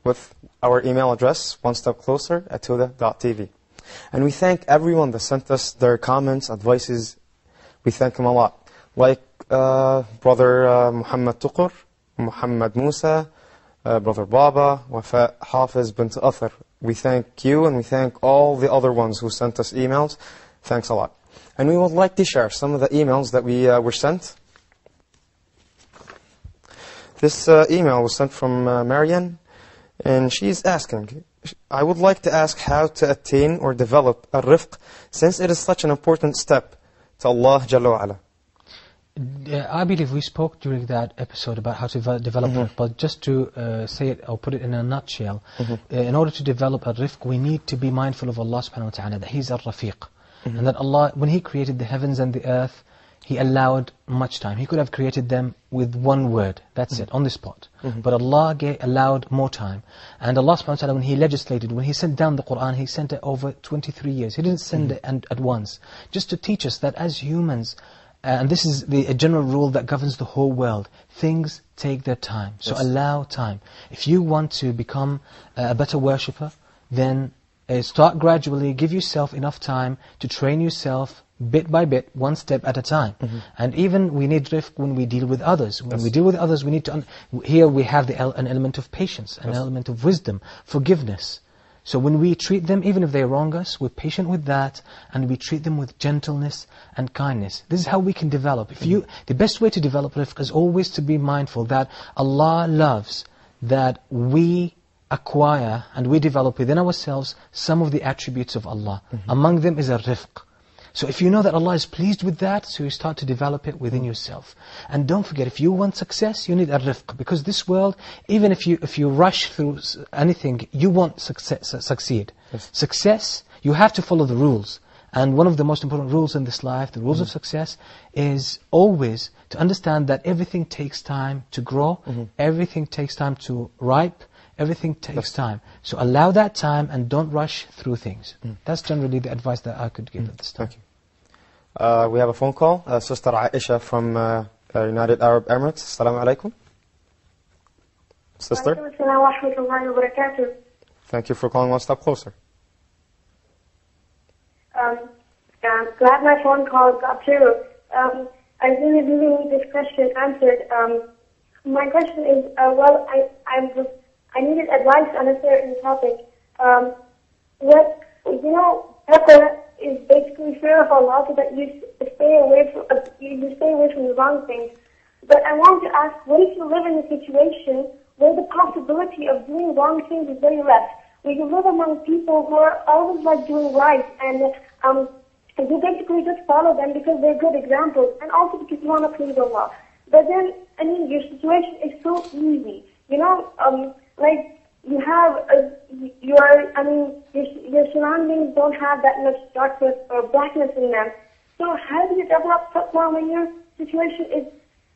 with our email address, onestepcloser@huda.tv. And we thank everyone that sent us their comments, advices. We thank them a lot. Like Brother Muhammad Tuqur, Muhammad Musa, Brother Baba, Wafa Hafiz bint Athar. We thank you and we thank all the other ones who sent us emails. Thanks a lot. And we would like to share some of the emails that we were sent. This email was sent from Marian, and she's asking, I would like to ask how to attain or develop al-rifq, since it is such an important step to Allah Jalla wa Ala. I believe we spoke during that episode about how to develop rifq, but just to say it or put it in a nutshell, in order to develop a rifq, we need to be mindful of Allah subhanahu wa ta'ala, that He's al-Rafiq. And that Allah, when He created the heavens and the earth, He allowed much time. He could have created them with one word, that's it, on the spot. But Allah allowed more time. And Allah subhanahu wa ta'ala, when He legislated, when He sent down the Qur'an, He sent it over 23 years. He didn't send it at once. Just to teach us that as humans, and this is a general rule that governs the whole world, things take their time. So allow time. If you want to become a better worshipper, then start gradually, give yourself enough time to train yourself bit by bit, one step at a time. And even we need rifq when we deal with others. When we deal with others, we need to... Here we have an element of patience, an element of wisdom, forgiveness. So when we treat them, even if they wrong us, we're patient with that, and we treat them with gentleness and kindness. This is how we can develop. The best way to develop rifq is always to be mindful that Allah loves that we acquire and we develop within ourselves some of the attributes of Allah. Among them is a rifq. So if you know that Allah is pleased with that, so you start to develop it within yourself. And don't forget, if you want success, you need a rifq. Because this world, even if you rush through anything, you won't succeed. Success, you have to follow the rules. And one of the most important rules in this life, the rules of success, is always to understand that everything takes time to grow, everything takes time to ripe, everything takes time. So allow that time and don't rush through things. That's generally the advice that I could give at this time. Thank you. We have a phone call. Sister Aisha from United Arab Emirates. Assalamu alaikum. Sister. Thank you for calling One Step Closer. I'm glad my phone call got through. I really need this question answered. My question is, I needed advice on a certain topic. Taqwa is basically fear of Allah, so that you stay away from the wrong things. But I want to ask, what if you live in a situation where the possibility of doing wrong things is very less? Where you live among people who are always doing right, and you basically just follow them because they're good examples, and also because you want to please Allah. But then, your situation is so easy. Your surroundings don't have that much darkness or blackness in them. So how do you develop taqwa when your situation is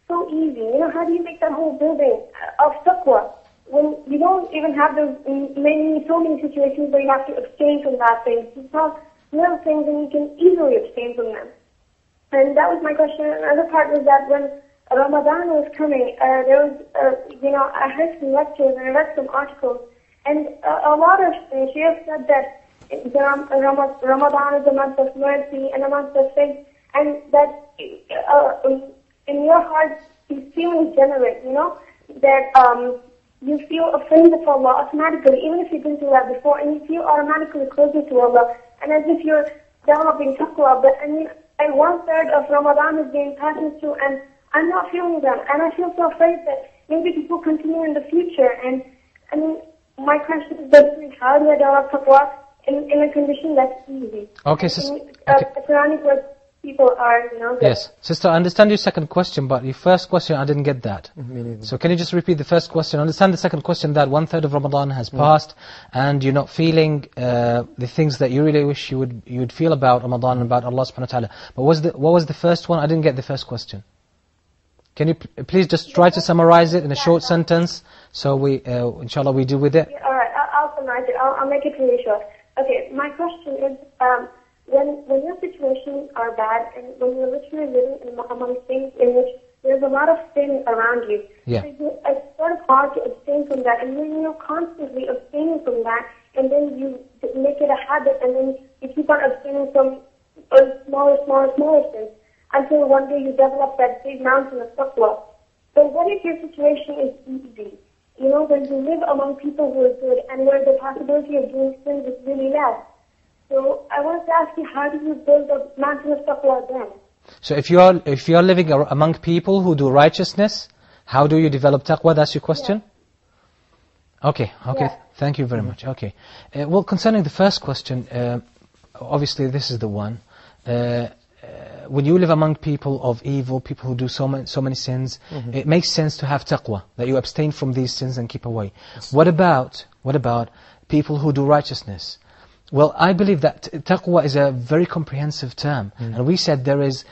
so easy? How do you make that whole building of taqwa when you don't even have those so many situations where you have to abstain from bad things? You have little things and you can easily abstain from them. And that was my question. Another part was that when Ramadan was coming, there was, I heard some lectures and I read some articles, and a lot of sheikhs said that Ramadan is a month of mercy and a month of faith, and that in your heart these feelings generate, that you feel afraid of Allah automatically, even if you didn't do that before, and you feel automatically closer to Allah, and as if you're developing taqwa. But 1/3 of Ramadan is being passed through, and I'm not feeling that, and I feel so afraid that maybe this will continue in the future. And my question is basically, how do I develop taqwa in a condition that's easy? Okay, sister. Surrounding where people are, Yes, sister, I understand your second question, but your first question, I didn't get that. So can you just repeat the first question? I understand the second question, that 1/3 of Ramadan has passed, and you're not feeling the things that you really wish you would feel about Ramadan and about Allah subhanahu wa ta'ala. But what was the first one? I didn't get the first question. Can you please just try to summarize it in a short sentence, so we, inshallah, we deal with it? All right, I'll summarize it. I'll make it really short. Okay, my question is, when your situations are bad, and when you're literally living among things in which there's a lot of sin around you. Yeah. So it's sort of hard to abstain from that. And when you're constantly abstaining from that, and then you make it a habit, and then you keep on abstaining from smaller sins, until one day you develop that big mountain of taqwa. So what if your situation is easy? You know, when you live among people who are good, and where the possibility of doing sins is really less. So I want to ask you, how do you build a mountain of taqwa then? So if you are living among people who do righteousness, how do you develop taqwa? That's your question? Yeah. Okay. Yeah. Thank you very much. Okay. Well, concerning the first question, obviously this is the one. When you live among people of evil, people who do so many sins, it makes sense to have taqwa, that you abstain from these sins and keep away. Yes. What about people who do righteousness? Well, I believe that taqwa is a very comprehensive term. And we said there is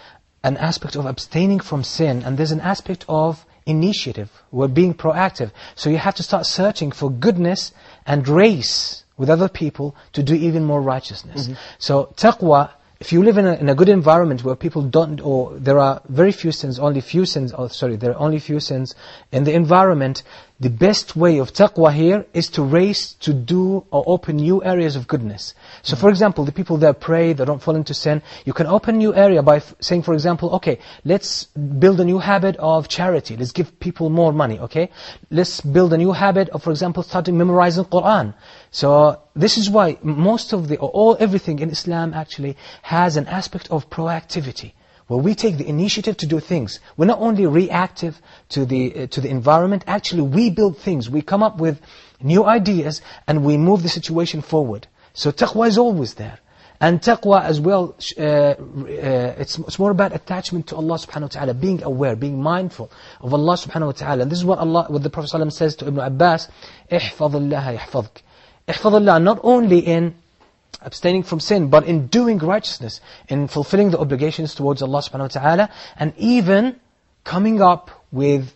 an aspect of abstaining from sin, and there's an aspect of initiative. We're being proactive. So you have to start searching for goodness and race with other people to do even more righteousness. So taqwa, if you live in a good environment where people don't, or there are very few sins, there are only few sins in the environment, the best way of taqwa here is to race to do or open new areas of goodness. So for example, the people that pray, that don't fall into sin, you can open a new area by saying, for example, okay, let's build a new habit of charity. Let's give people more money, okay? Let's build a new habit of, for example, starting memorizing Qur'an. So this is why everything in Islam actually has an aspect of proactivity, where we take the initiative to do things. We're not only reactive to the environment, actually we build things. We come up with new ideas and we move the situation forward. So taqwa is always there. And taqwa as well, it's more about attachment to Allah subhanahu wa ta'ala, being aware, being mindful of Allah subhanahu wa ta'ala. And this is what the Prophet ﷺ says to Ibn Abbas, احفظ الله يحفظك. احفظ الله, not only in abstaining from sin, but in doing righteousness, in fulfilling the obligations towards Allah subhanahu wa ta'ala, and even coming up with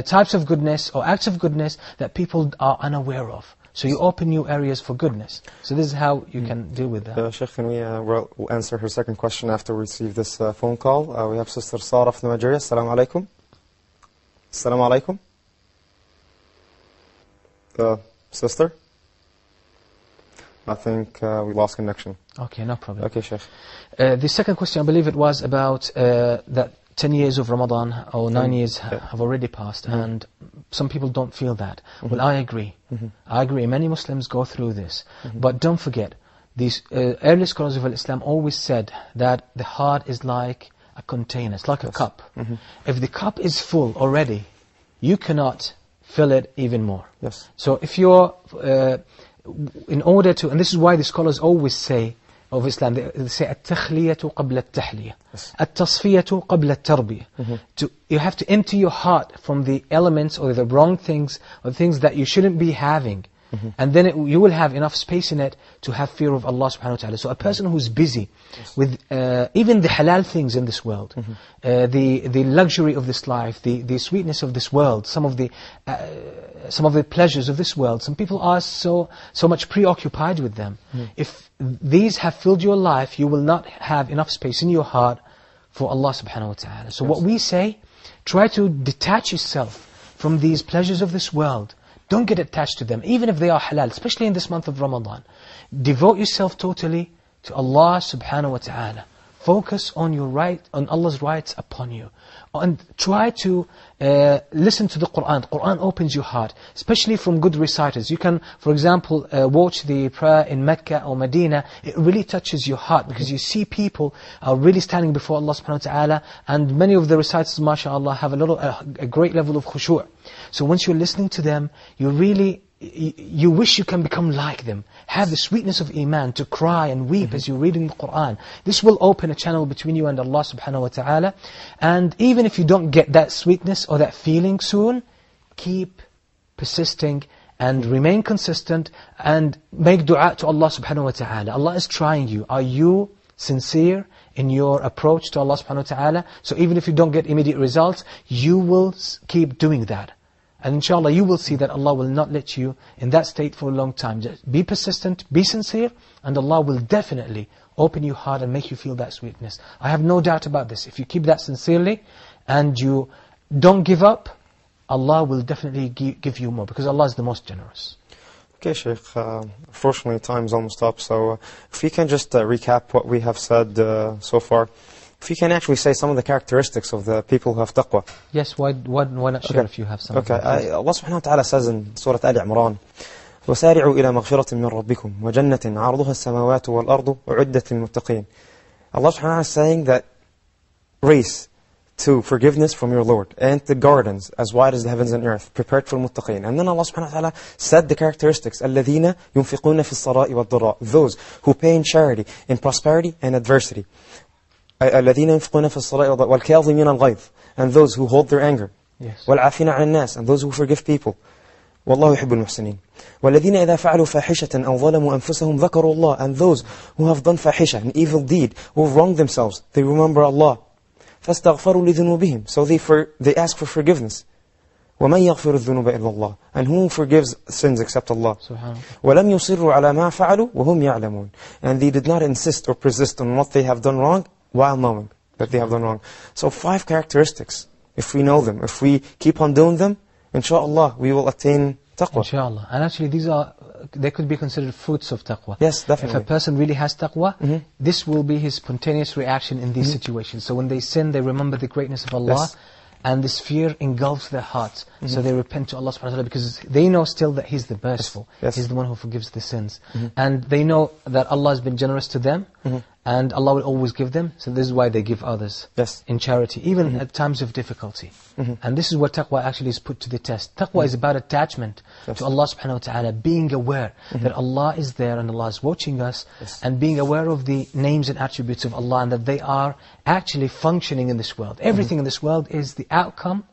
types of goodness or acts of goodness that people are unaware of. So you open new areas for goodness. So this is how you can deal with that. Sheikh, can we we'll answer her second question after we receive this phone call? We have Sister Sarah from Nigeria. Assalamu alaikum. Assalamu alaikum. Sister? I think we lost connection. Okay, no problem. Okay, Sheikh. The second question, I believe it was about that 10 years of Ramadan, or 9 years have already passed, and some people don't feel that. Well, I agree. I agree. Many Muslims go through this. But don't forget, these early scholars of Islam always said that the heart is like a container. It's like a cup. If the cup is full already, you cannot fill it even more. Yes. So if you're... in order to, and this is why the scholars always say of Islam, they say التخلية قبل التحلية, التصفية قبل التربية. You have to empty your heart from the elements or the wrong things or things that you shouldn't be having. And then you will have enough space in it to have fear of Allah subhanahu wa ta'ala. So a person who's busy with even the halal things in this world, the luxury of this life, the sweetness of this world, some of the pleasures of this world, some people are so much preoccupied with them. If these have filled your life, you will not have enough space in your heart for Allah subhanahu wa ta'ala. So what we say, try to detach yourself from these pleasures of this world. Don't get attached to them, even if they are halal, especially in this month of Ramadan. Devote yourself totally to Allah subhanahu wa ta'ala. Focus on Allah's rights upon you. And try to listen to the Qur'an. Qur'an opens your heart, especially from good reciters. You can, for example, watch the prayer in Mecca or Medina. It really touches your heart because you see people are really standing before Allah subhanahu wa ta'ala, and many of the reciters, mashallah, have a great level of khushu'. So once you're listening to them, you wish you can become like them. Have the sweetness of Iman to cry and weep as you're reading the Qur'an. This will open a channel between you and Allah subhanahu wa ta'ala. And even if you don't get that sweetness or that feeling soon, keep persisting and remain consistent and make dua to Allah subhanahu wa ta'ala. Allah is trying you. Are you sincere in your approach to Allah subhanahu wa ta'ala? So even if you don't get immediate results, you will keep doing that. And inshallah you will see that Allah will not let you in that state for a long time. Just be persistent, be sincere, and Allah will definitely open your heart and make you feel that sweetness. I have no doubt about this. If you keep that sincerely and you don't give up, Allah will definitely give you more, because Allah is the most generous. Okay, Sheikh. Unfortunately, time's almost up. So if you can just recap what we have said so far. If you can actually say some of the characteristics of the people who have taqwa. Yes, why not share if you have some. Okay, Allah subhanahu wa ta'ala says in Surah Al Imran, وَسَارِعُوا إِلَى مَغْفِرَةٍ مِّن رَبِّكُمْ وَجَنَّةٍ عَرْضُهَا السَّمَاوَاتُ وَالْأَرْضُ وَعُدَّةٍ لِلْمُتَّقِينَ. Allah subhanahu wa ta'ala is saying that race to forgiveness from your Lord, and the gardens as wide as the heavens and earth, prepared for muttaqeen. And then Allah subhanahu wa ta'ala said the characteristics, الَّذِينَ يُنْفِقُونَ فِي الصَّرَاءِ وَالضَّرَاءِ, those who pay in charity, in prosperity and adversity. الَّذِينَ يُنْفِقُونَ فِي الصَّرَاءِ وَالْكَاظِمِينَ الْغَيْظَ, and those who hold their anger. Yes. وَالْعَافِينَ عَنِ النَّاسِ, and those who forgive people. وَاللَّهُ يُحِبُّ الْمُحْسِنِينَ. وَالَّذِينَ إِذَا فَعَلُوا فَاحِشَةً أَوْ ظَلَمُوا أَنفُسَهُمْ ذَكَرُوا اللَّهَ, and those who have done fahisha, an evil deed, who have wronged themselves, they remember Allah. فَاسْتَغْفَرُوا لِذُنُوبِهِمْ, so they ask for forgiveness. وَمَنْ يَغْفِرُ الذُّنُوبَ إِلَّا اللَّهِ, and who forgives sins except Allah. وَلَمْ يُصِرُّوا عَلَى مَا فَعَلُوا وَهُمْ يَعْلَمُونَ, and they did not insist or persist on what they have done wrong while knowing that they have done wrong. So 5 characteristics, if we know them, if we keep on doing them, inshallah we will attain taqwa. Inshallah. And actually they could be considered fruits of taqwa. Yes, definitely. If a person really has taqwa, this will be his spontaneous reaction in these situations. So when they sin, they remember the greatness of Allah. Yes. And this fear engulfs their hearts. So they repent to Allah subhanahu wa ta'ala, because they know still that He's the merciful. Yes. He's the one who forgives the sins. And they know that Allah has been generous to them, and Allah will always give them. So this is why they give others in charity, even at times of difficulty. And this is what taqwa actually is put to the test. Taqwa is about attachment to Allah subhanahu wa ta'ala, being aware that Allah is there and Allah is watching us, and being aware of the names and attributes of Allah, and that they are actually functioning in this world. Everything in this world is the outcome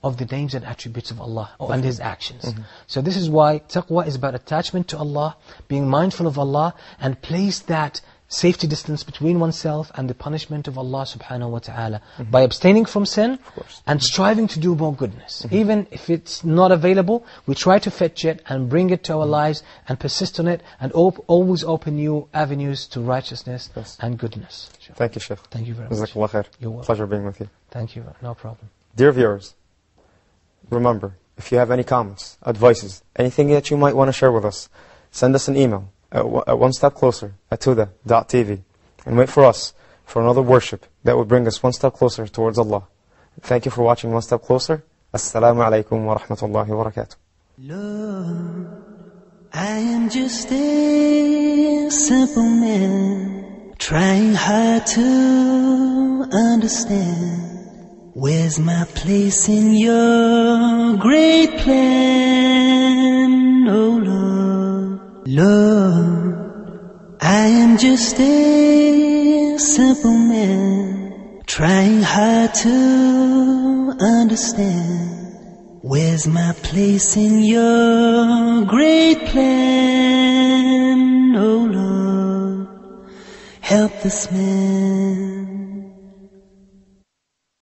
of the names and attributes of Allah and His actions. So this is why taqwa is about attachment to Allah, being mindful of Allah, and place that safety distance between oneself and the punishment of Allah subhanahu wa ta'ala by abstaining from sin and striving to do more goodness. Even if it's not available, we try to fetch it and bring it to our lives and persist on it, and always open new avenues to righteousness and goodness. Thank you, Sheikh. Thank you very much. Jazakallah khair. You're welcome. Pleasure being with you. Thank you. No problem. Dear viewers, remember, if you have any comments, advices, anything that you might want to share with us, send us an email at onestepcloser@huda.tv, and wait for us for another worship that will bring us one step closer towards Allah. Thank you for watching One Step Closer. Assalamu alaikum wa rahmatullahi wa barakatuh. Lord, I am just a simple man, trying hard to understand, where's my place in your great plan, oh Lord. Lord, I am just a simple man, trying hard to understand, where's my place in your great plan, oh Lord. Help this man.